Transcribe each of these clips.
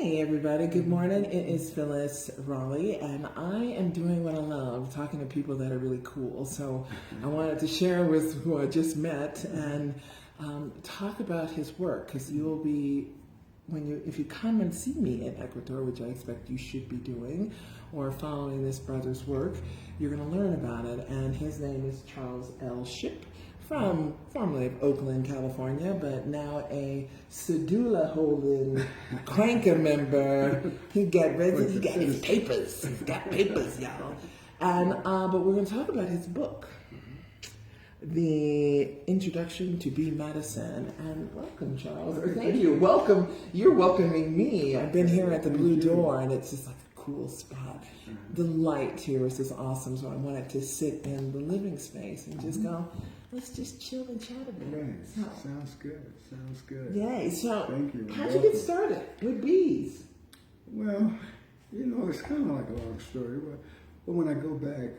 Hey everybody, good morning. It is Phyllis Rawley and I am doing what I love, talking to people that are really cool. So I wanted to share with who I just met and talk about his work, because you'll be, if you come and see me in Ecuador, which I expect you should be doing, or following this brother's work, you're going to learn about it. And his name is Charles L. Shipp, from formerly of Oakland, California, but now a Sedula holding cranker member. He got his papers. He's got papers, y'all. And but we're going to talk about his book, The Introduction to Bee Medicine. And welcome, Charles. Or thank you. Welcome. You're welcoming me. I've been here at the Blue Door, and it's just like a cool spot. The light here is just awesome, so I wanted to sit in the living space and just go, let's just chill and chat a bit. Right. So, sounds good. Sounds good. Yay. So, thank you. How'd you get started with bees? Well, it's kind of like a long story, but when I go back,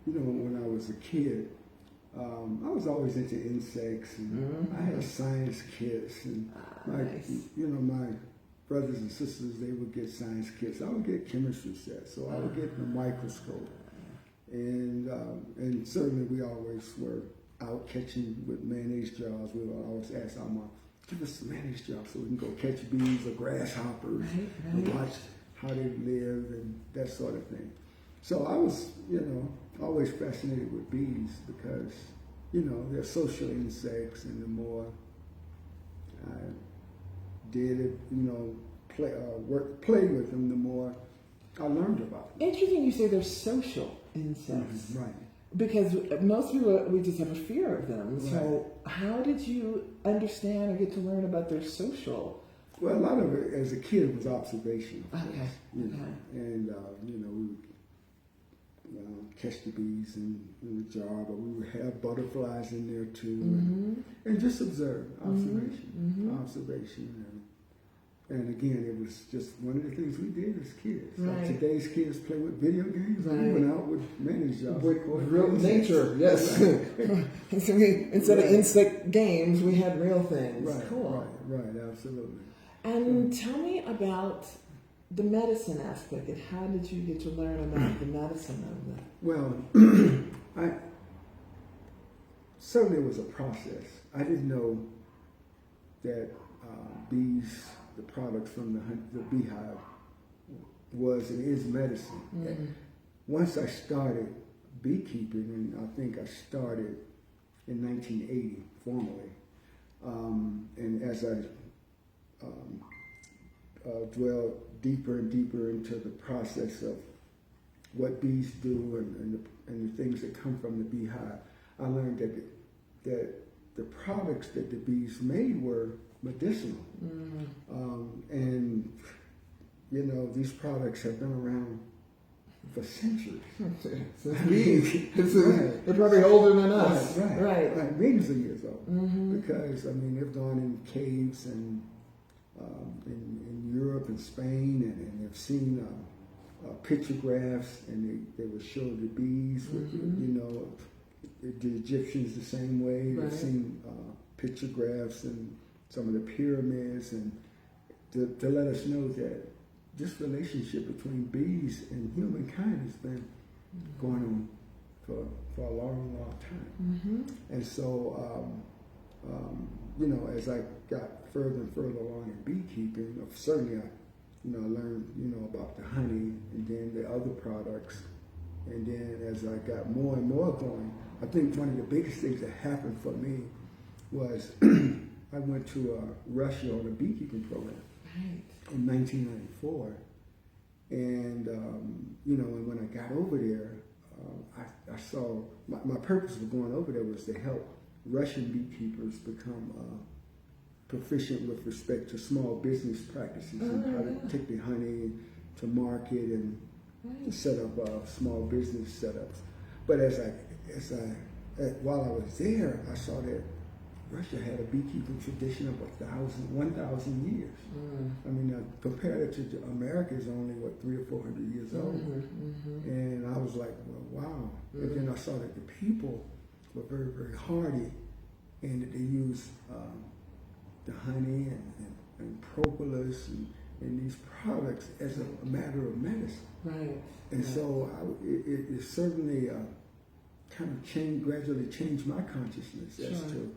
when I was a kid, I was always into insects, and I had science kits, and my brothers and sisters, they would get science kits. I would get chemistry sets, so I would get the microscope. And certainly we always were out catching with mayonnaise jars. We would always ask our mom, give us some mayonnaise jars so we can go catch bees or grasshoppers and watch how they live and that sort of thing. So I was, always fascinated with bees because, they're social insects, and the more I did it, play with them, the more I learned about them. Interesting you say they're social insects. Right. Because most people, we just have a fear of them. Right. So how did you understand or get to learn about their social? Well, a lot of it as a kid was observation. Okay. And, we would catch the bees in the jar, but we would have butterflies in there too. And just observation. And again, it was just one of the things we did as kids. Right. Like today's kids play with video games. Right. We went out with mayonnaise jars. With real nature, yes. So instead of insect games, we had real things. Right, cool. Right, absolutely. And tell me about the medicine aspect. How did you get to learn about the medicine of that? Well, certainly it was a process. I didn't know that bees, the products from the beehive, was and is medicine. Once I started beekeeping, and I think I started in 1980 formally, and as I dwelled deeper and deeper into the process of what bees do and the things that come from the beehive, I learned that the products that the bees made were medicinal. And these products have been around for centuries. Since bees. They're probably older than us. Right. Millions of years old. Because they've gone in caves and in Europe and Spain, and they've seen pictographs, and they would show the bees with the Egyptians the same way. They've seen pictographs and some of the pyramids, and to let us know that this relationship between bees and humankind has been going on for a long, long time. And so, as I got further and further along in beekeeping, certainly I learned, about the honey and then the other products. And then as I got more and more going, I think one of the biggest things that happened for me was I went to Russia on a beekeeping program in 1994. And, and when I got over there, I saw, my purpose of going over there was to help Russian beekeepers become proficient with respect to small business practices and how to take the honey to market and to set up small business setups. But while I was there, I saw that Russia had a beekeeping tradition of 1,000 years. Compared it to America is only 300 or 400 years old. And I was like, well, wow. And then I saw that the people were very, very hardy, and that they used the honey and propolis and in these products as a matter of medicine. Right. And so it certainly kind of gradually changed my consciousness as to.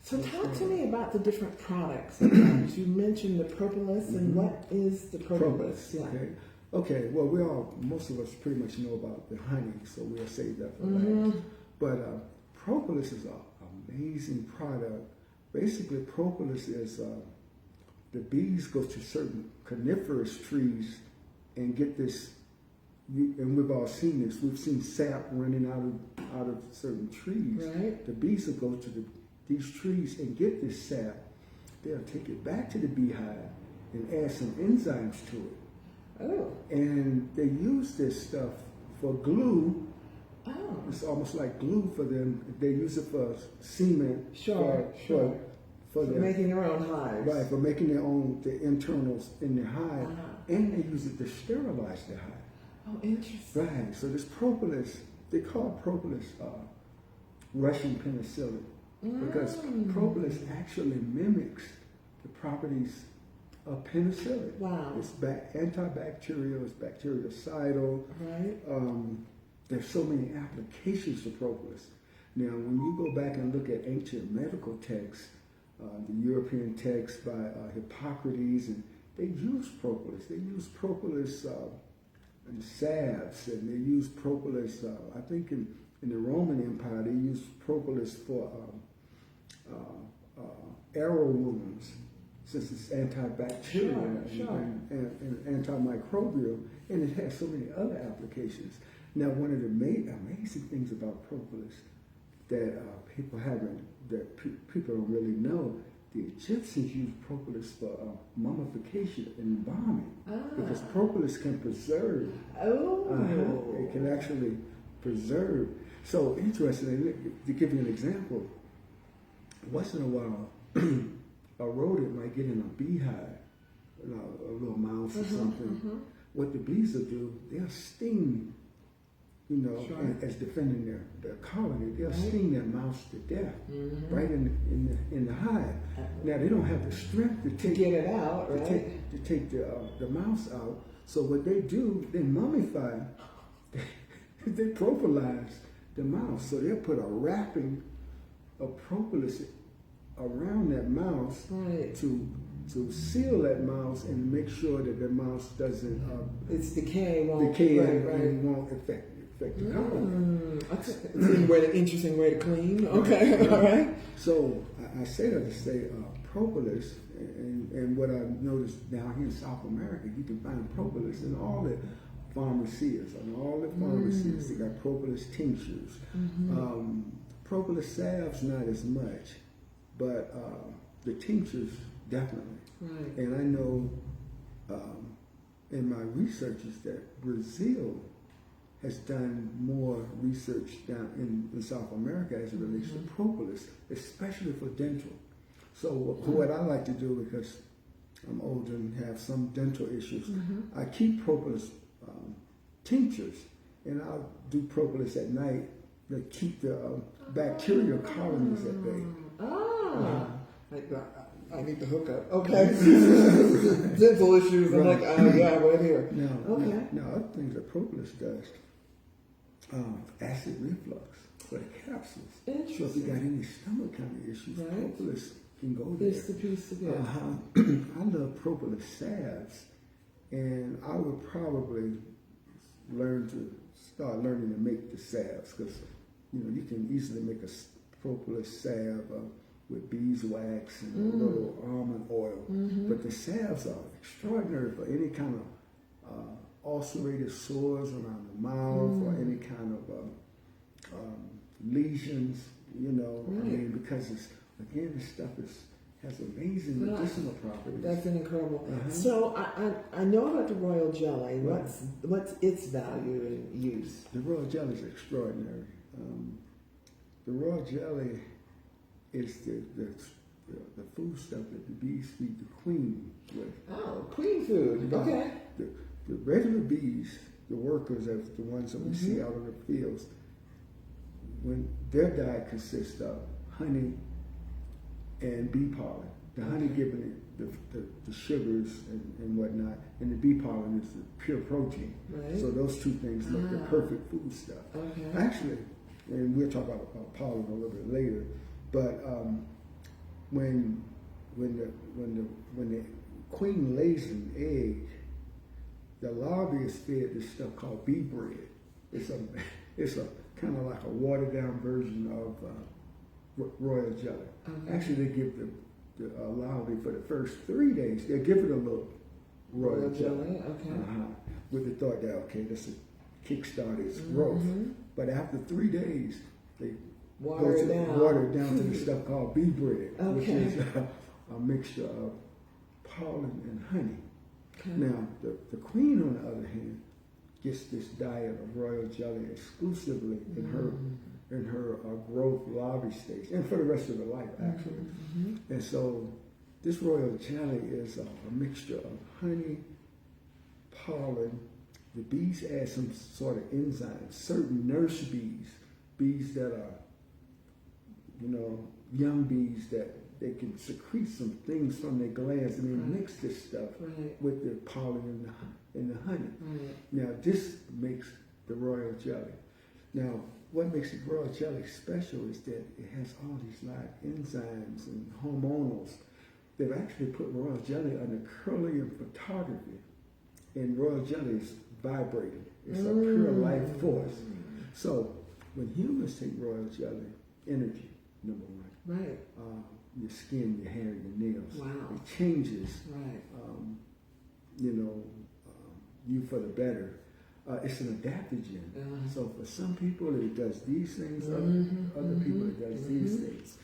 So talk to me about the different products. You mentioned the propolis, and what is the propolis? Yeah. Okay. Well, most of us pretty much know about the honey, so we'll save that for last. But propolis is an amazing product. Basically, propolis is the bees go to certain coniferous trees and get this. And we've all seen this. We've seen sap running out of certain trees. Right. The bees will go to these trees and get this sap. They'll take it back to the beehive and add some enzymes to it. Oh. And they use this stuff for glue. Oh. It's almost like glue for them. They use it for cement. For making their own hives. Right, for making the internals in their hive. And they use it to sterilize the hive. Oh, interesting. Right, so this propolis, they call propolis Russian penicillin because propolis actually mimics the properties of penicillin. Wow. It's antibacterial, it's bactericidal. Right. There's so many applications for propolis. Now, when you go back and look at ancient medical texts, the European texts by Hippocrates, and they use propolis. They use propolis and salves, and they use propolis. I think in the Roman Empire, they used propolis for arrow wounds, since it's antibacterial and antimicrobial, and it has so many other applications. Now, one of the amazing things about propolis that people don't really know, the Egyptians used propolis for mummification and embalming because propolis can preserve. It can actually preserve. So interestingly, to give you an example, once in a while, a rodent might get in a beehive, a little mouse or something. What the bees will do, they'll sting. As defending their colony, they'll sting that mouse to death right in the hive. Now they don't have the strength to get it out, right? To take the mouse out. So what they do, they mummify, they propolize the mouse. So they'll put a wrapping of propolis around that mouse to seal that mouse and make sure that the mouse doesn't its decay won't and won't affect the colony. That's an interesting way to clean. Okay, all right. So I say that to say propolis, and what I've noticed down here in South America, you can find propolis in all the pharmacies. On all the pharmacies, they got propolis tinctures. Propolis salves, not as much, but the tinctures, definitely. Right. And I know in my research is that Brazil has done more research down in South America as it relates to propolis, especially for dental. So what I like to do, because I'm older and have some dental issues, I keep propolis tinctures, and I'll do propolis at night to keep the bacterial colonies at bay. I need to hook up. Okay. Dental issues. I'm like, right here. Now, other things that propolis does, acid reflux for the capsules. So if you got any stomach kind of issues, propolis can go there. It's the piece to get. I love propolis salves, and I would probably start learning to make the salves, because you can easily make a propolis salve with beeswax and a little almond oil. But the salves are extraordinary for any kind of ulcerated sores around the mouth or any kind of lesions, I mean, because this stuff has amazing medicinal properties. That's incredible. So I know about the royal jelly. What's its value and use? The royal jelly is extraordinary. The royal jelly is the food stuff that the bees feed the queen with. Oh, queen food. Okay. The regular bees, the workers, the ones that we see out in the fields, when their diet consists of honey and bee pollen. The honey giving it the sugars and whatnot, and the bee pollen is the pure protein. Right. So those two things make the perfect food stuff. Okay. Actually, and we'll talk about pollen a little bit later, but when the queen lays an egg, the larvae is fed this stuff called bee bread. It's a kind of like a watered down version of royal jelly. Okay. Actually, they give the larvae for the first 3 days. They give it a little royal jelly. Okay. With the thought that this will kickstart its growth. But after 3 days, they water it down to the stuff called bee bread, which is a mixture of pollen and honey. Okay. Now, the queen, on the other hand, gets this diet of royal jelly exclusively in her growth larvae stage, and for the rest of her life, actually. And so, this royal jelly is a mixture of honey, pollen. The bees add some sort of enzymes. Certain nurse bees that are, young bees that they can secrete some things from their glands, and they mix this stuff with the pollen and the honey. Now, this makes the royal jelly. Now, what makes the royal jelly special is that it has all these live enzymes and hormonals. They've actually put royal jelly under Curlian photography, and royal jelly is vibrating. It's a pure life force. So, when humans take royal jelly, energy, number one. Right. Your skin, your hair, your nails. Wow. It changes. Right. You for the better. It's an adaptogen. So for some people it does these things, other people it does these things.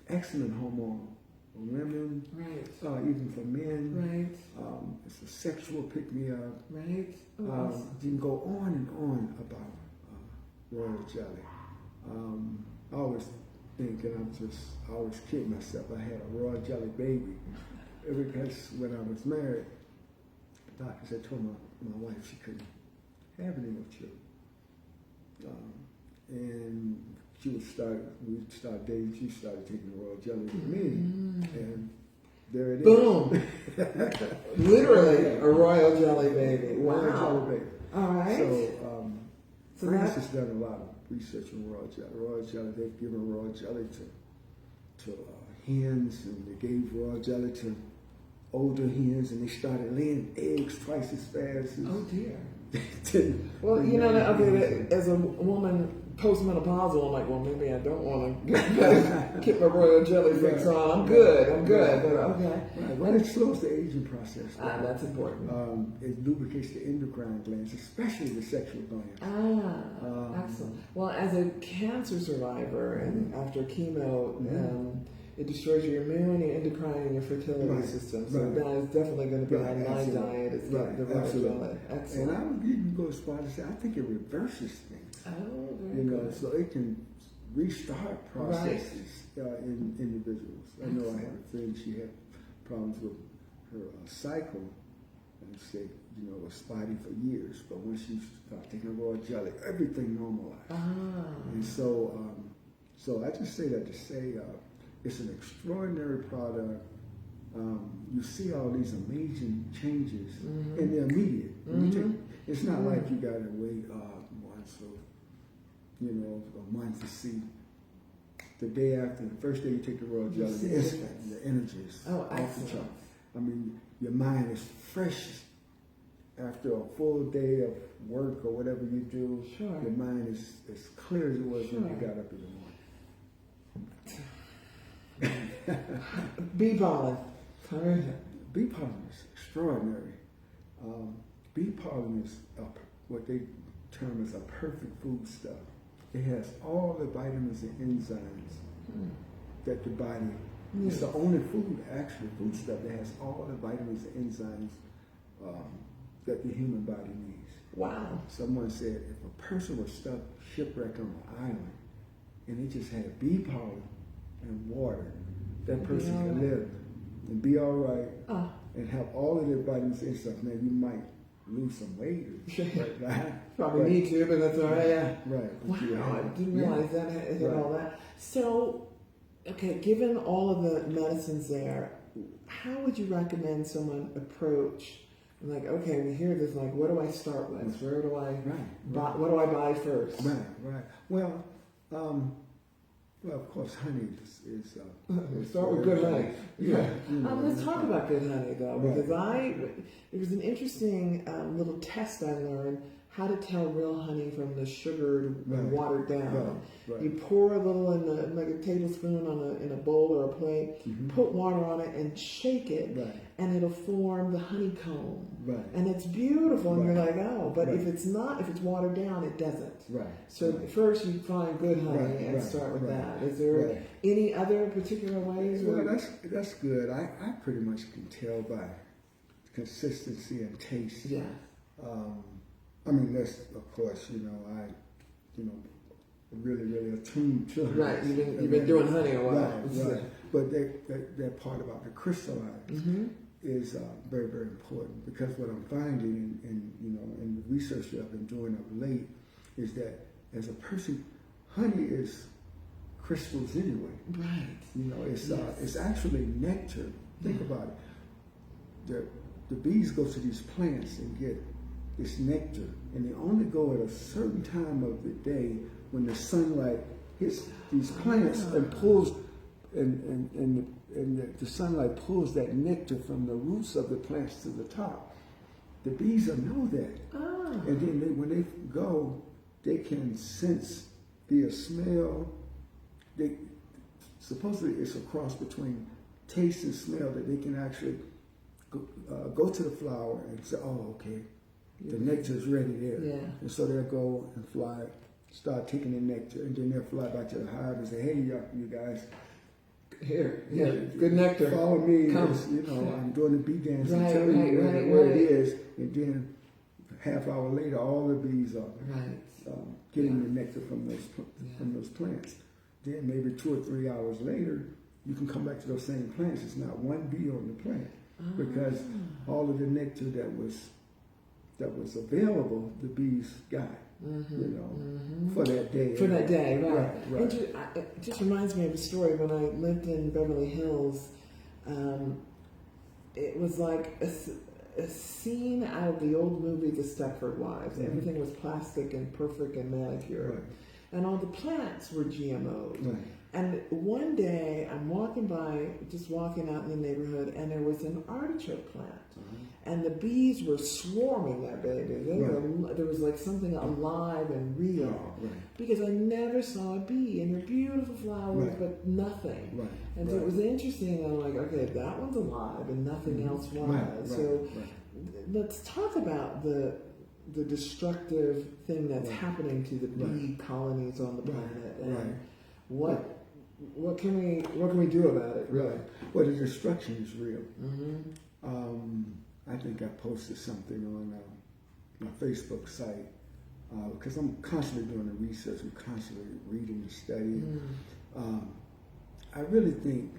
Excellent hormone for women, even for men. Right. It's a sexual pick-me-up. Right. You can go on and on about royal jelly. I always think, and I always kid myself, I had a royal jelly baby. Because when I was married, the doctors had told my wife she couldn't have any more children. And we started dating, she started taking the royal jelly with me. And there it is. Boom! Literally a royal jelly baby. Wow. Royal jelly baby. All right. So France has done a lot of research on royal jelly. Royal jelly, they've given royal jelly to hens, and they gave royal jelly to older hens, and they started laying eggs twice as fast as... Oh dear. Well, as a woman postmenopausal, I'm like, well, maybe I don't want to keep my royal jelly fix on. I'm good. But okay. Right. Well, it slows the aging process. That's important. It lubricates the endocrine glands, especially the sexual glands. Excellent. Well, as a cancer survivor, and after chemo, it destroys your immune, your endocrine, and your fertility system. So that is definitely going to be on my diet. It's the royal jelly. Excellent. And I would even go as far as to say, I think it reverses things. Oh, very good. So it can restart processes in individuals. I know I had a friend, she had problems with her cycle, and said, was spotty for years. But when she started taking royal jelly, everything normalized. And so I just say that to say, it's an extraordinary product. You see all these amazing changes, and they're immediate. It's not like you got to wait months or a month to see. The day after, the first day you take the royal jelly, the instant, the energy is off the chart. I mean, your mind is fresh after a full day of work or whatever you do. Sure. Your mind is as clear as it was when you got up in the morning. Bee pollen. Bee pollen is extraordinary. Bee pollen is what they term as a perfect food stuff. It has all the vitamins and enzymes that the body. It's the only food stuff that has all the vitamins and enzymes that the human body needs. Wow. Someone said if a person was stuck shipwrecked on an island and they just had bee pollen and water, that person can live and be all right and have all of their vitamins and stuff. Now you might lose some weight. Probably need to, but that's all right. Right. Wow, I didn't realize that it had all that. So okay, given all of the medicines there, how would you recommend someone approach? Like, okay, we hear this. Like, what do I start with? Where do I buy? What do I buy first? Right. Well, of course, honey is start with good honey. Yeah. Let's talk about good honey though, because it was an interesting little test I learned how to tell real honey from the sugared and watered down. Right. You pour a little in like a tablespoon in a bowl or a plate, put water on it and shake it, and it'll form the honeycomb. Right. And it's beautiful, and you're like, oh, but if it's watered down, it doesn't. Right. So first you find good honey and start with that. Is there any other particular ways? Well, that's good. I pretty much can tell by consistency and taste. Yeah. I mean, that's, of course, I really attuned to it. Right, you've been doing honey a while. Right. But that part about the crystallized is very, very important, because what I'm finding in the research that I've been doing of late is that as a person, honey is crystals anyway. Right. It's actually nectar. Think about it. The bees go to these plants and get this nectar, and they only go at a certain time of the day when the sunlight hits these plants and pulls, and the sunlight pulls that nectar from the roots of the plants to the top. The bees will know that, and then when they go, they can sense via smell. Supposedly it's a cross between taste and smell, that they can actually go to the flower and say, oh, okay, the nectar is ready there. Yeah. And so they'll go and fly, start taking the nectar, and then they'll fly back to the hive and say, hey, you guys, here, good nectar. Follow me. Come. I'm doing the bee dance and tell you where it is. And then half hour later, all the bees are getting the nectar from those plants. Then maybe 2 or 3 hours later, you can come back to those same plants. It's not one bee on the plant, because all of the nectar that was available, the bees got, for that day. For that day, right. Right. It just reminds me of a story when I lived in Beverly Hills. It was like a scene out of the old movie The Stepford Wives. Everything was plastic and perfect and manicured. Right. And all the plants were GMO'd. Right. And one day I'm walking out in the neighborhood, and there was an artichoke plant. And the bees were swarming that baby. There was like something alive and real. Because I never saw a bee, and they're beautiful flowers, but nothing. And so it was interesting. I'm like, okay, that one's alive and nothing else was. Let's talk about the destructive thing that's happening to the bee colonies on the planet, and what can we do about it, really? Well, the destruction is real. I think I posted something on my Facebook site, because I'm constantly doing the research, I'm constantly reading and studying. I really think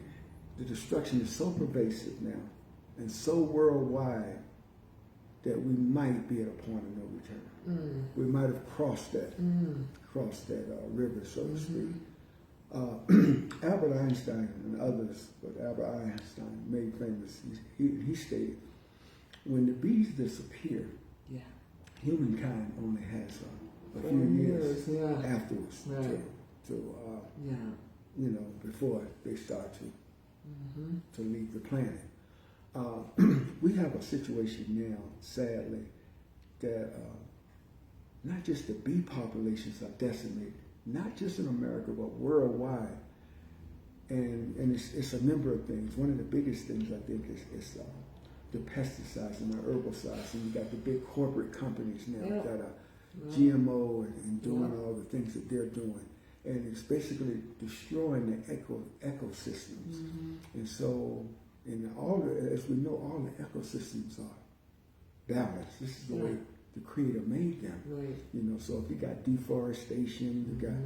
the destruction is so pervasive now and so worldwide that we might be at a point of no return. We might have crossed that river, so to speak. Albert Einstein and others, but Albert Einstein made famous, he stated, when the bees disappear, humankind only has a few years afterwards before they start to leave the planet. We have a situation now, sadly, that not just the bee populations are decimated, not just in America, but worldwide. And it's a number of things. One of the biggest things, I think, is the pesticides and the herbicides. And you got the big corporate companies now that are GMO and doing all the things that they're doing. And it's basically destroying the ecosystems. And so, as we know, all the ecosystems are balanced. This is the way the Creator made them. So if you got deforestation, you got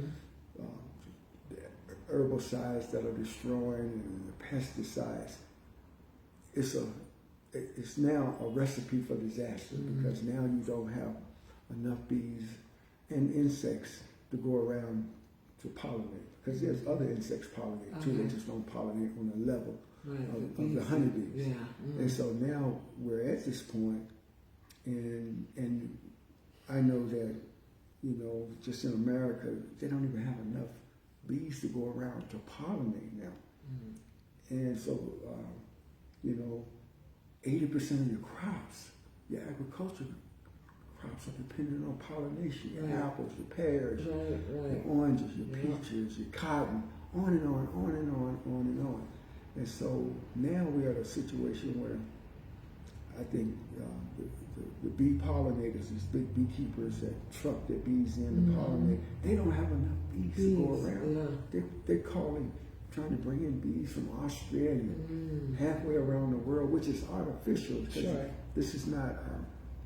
herbicides that are destroying, and the pesticides, it's now a recipe for disaster, because now you don't have enough bees and insects to go around to pollinate, because there's other insects pollinate too. They just don't pollinate on the level of the honeybees. Yeah. And so now we're at this point, and I know that, you know, just in America, they don't even have enough bees to go around to pollinate now. And so, you know, 80% of your crops, your agricultural crops are dependent on pollination. Your apples, your pears, your oranges, your peaches, your cotton, on and on, on and on, on and on. And so now we're at a situation where I think the bee pollinators, these big beekeepers that truck their bees in to pollinate, they don't have enough bees to go around. They're calling, trying to bring in bees from Australia, halfway around the world, which is artificial because this is not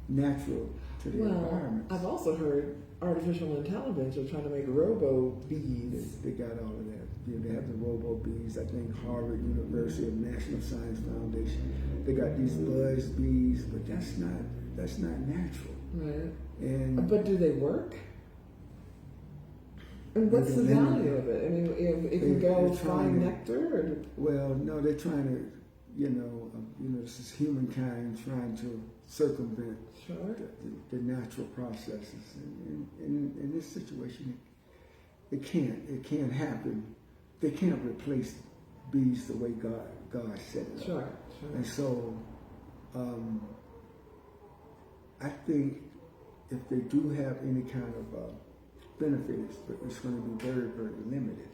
natural to the environment. I've also heard artificial intelligence are trying to make robo bees. They got all of that. You know, they have the robo bees. I think Harvard University of National Science Foundation. They got these buzz bees, but that's not natural. Right. And but do they work? And what's the value of it? I mean, it can go find nectar. Or well, no, they're trying to, you know, this is humankind trying to circumvent the natural processes. And in this situation, it can't happen. They can't replace bees the way God set it up. And so, I think if they do have any kind of benefits, but it's going to be very, very limited.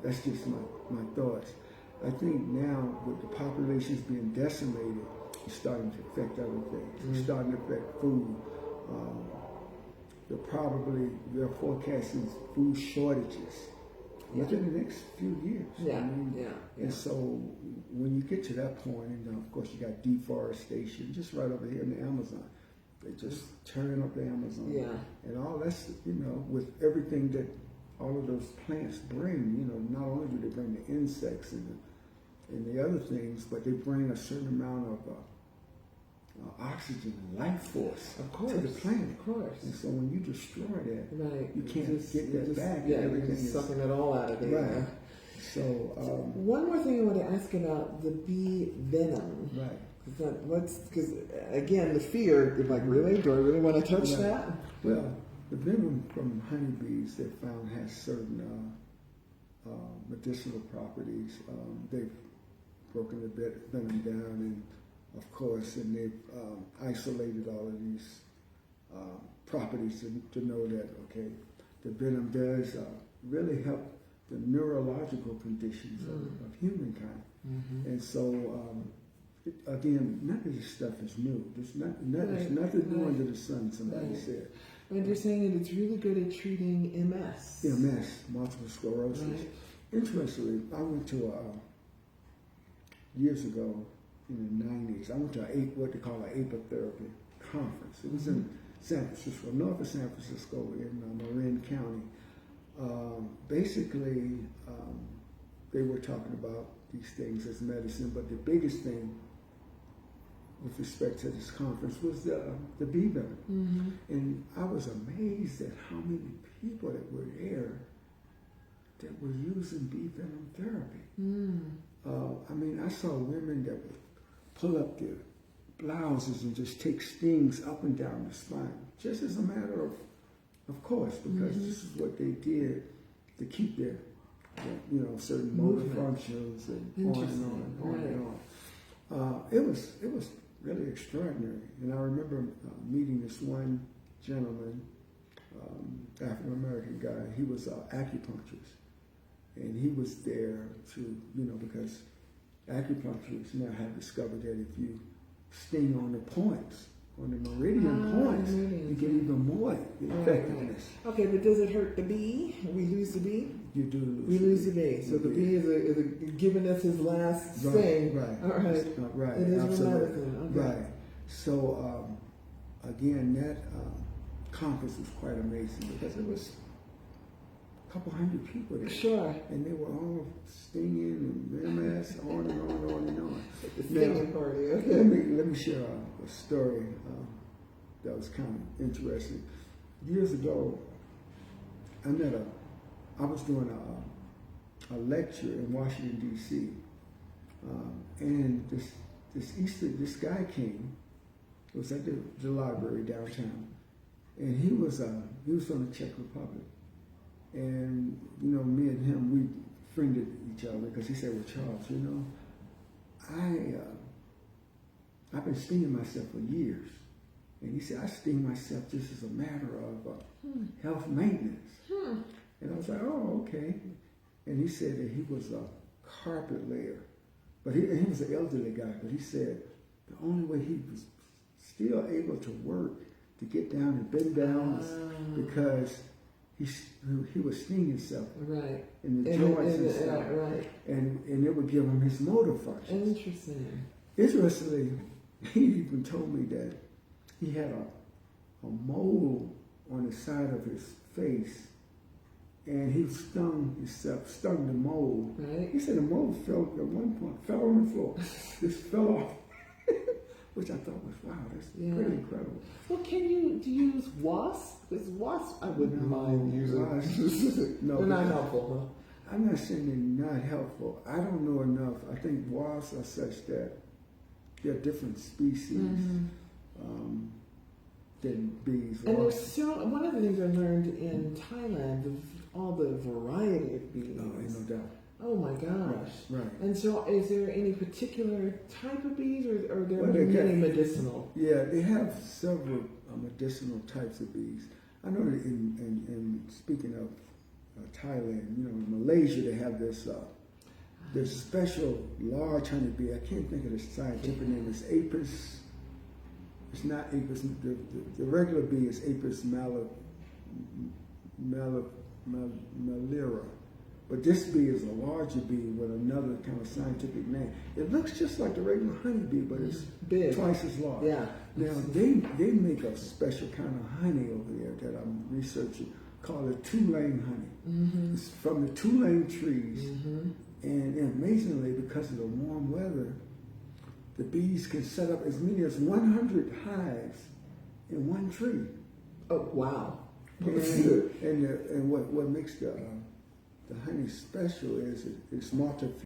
That's just my thoughts. I think now with the populations being decimated, it's starting to affect other things. It's starting to affect food. They're forecasting food shortages within the next few years. And so when you get to that point, and of course you got deforestation just right over here in the Amazon. They just tearing up the Amazon. And all that's, you know, with everything that all of those plants bring, you know, not only do they bring the insects and the other things, but they bring a certain amount of oxygen and life force to the planet. And so when you destroy that, you can't get that back. Yeah, you're just sucking it all out of there. Right. So one more thing I want to ask about the bee venom. Right. Because again, the fear, like, really? Do I really want to touch that? Well, the venom from honeybees they found has certain medicinal properties. They've broken the venom down, and of course, and they've isolated all of these properties to know that, okay, the venom does really help the neurological conditions of humankind. And so, again, none of this stuff is new. There's nothing new under the sun, somebody said. And you're saying that it's really good at treating MS. MS, multiple sclerosis. Interestingly, I went to years ago in the 90s, I went to what they call an apitherapy conference. It was in San Francisco, north of San Francisco in Marin County. Basically, they were talking about these things as medicine, but the biggest thing with respect to this conference was the bee venom. And I was amazed at how many people that were there that were using bee venom therapy. I mean, I saw women that would pull up their blouses and just take stings up and down the spine, just as a matter of course, because this is what they did to keep their certain motor functions and on and on and on and on. It was really extraordinary. And I remember meeting this one gentleman, African American guy. He was an acupuncturist, and he was there to, because acupuncturists now have discovered that if you sting on the points, on the meridian points, you get even more effectiveness. Okay, but does it hurt the bee? We lose the bee? You do lose. We lose the bee. So the bee is giving us his last sting. Right. All right. Right. It is absolutely. medicine. Okay. Right. So again, that conference was quite amazing because it was a couple hundred people there. Sure. And they were all stinging and MS, on and on and on and on. The stinging party. Okay. Let me share a story that was kind of interesting. Years ago, I met a I was doing a lecture in Washington D.C. And this guy came. It was at the library downtown, and he was from the Czech Republic. And me and him, we friended each other because he said, "Well, Charles, I've been stinging myself for years." And he said, "I sting myself just as a matter of health maintenance." And I was like, "Oh, okay." And he said that he was a carpet layer, but he was an elderly guy. But he said the only way he was still able to work, to get down and bend down, is because he was stinging himself right in the joints and stuff, right, and it would give him his motor functions. Interesting. Interestingly, he even told me that he had a mole on the side of his face, and he stung the mole. Right. He said the mole at one point fell on the floor, just fell off, which I thought was, wow, that's pretty incredible. Well, do you use wasp? Because wasp, I wouldn't mind using. No, they're not helpful. I'm not saying they're not helpful. I don't know enough. I think wasps are such that they're different species than bees. And there's one of the things I learned in Thailand of all the variety of bees. Oh, ain't no doubt. Oh my gosh! Right. And so, is there any particular type of bees, or are there Well, many medicinal? Yeah, they have several medicinal types of bees. I know that in speaking of Thailand, in Malaysia they have this special large honeybee. I can't think of the scientific name. It's Apis. It's not Apis. The regular bee is Apis malera. But this bee is a larger bee with another kind of scientific name. It looks just like the regular honeybee, but it's big, twice as large. Yeah. Now they make a special kind of honey over there that I'm researching called the tulane honey. It's from the tulane trees, and amazingly, because of the warm weather, the bees can set up as many as 100 hives in one tree. Oh wow! And what makes the honey special is it's multi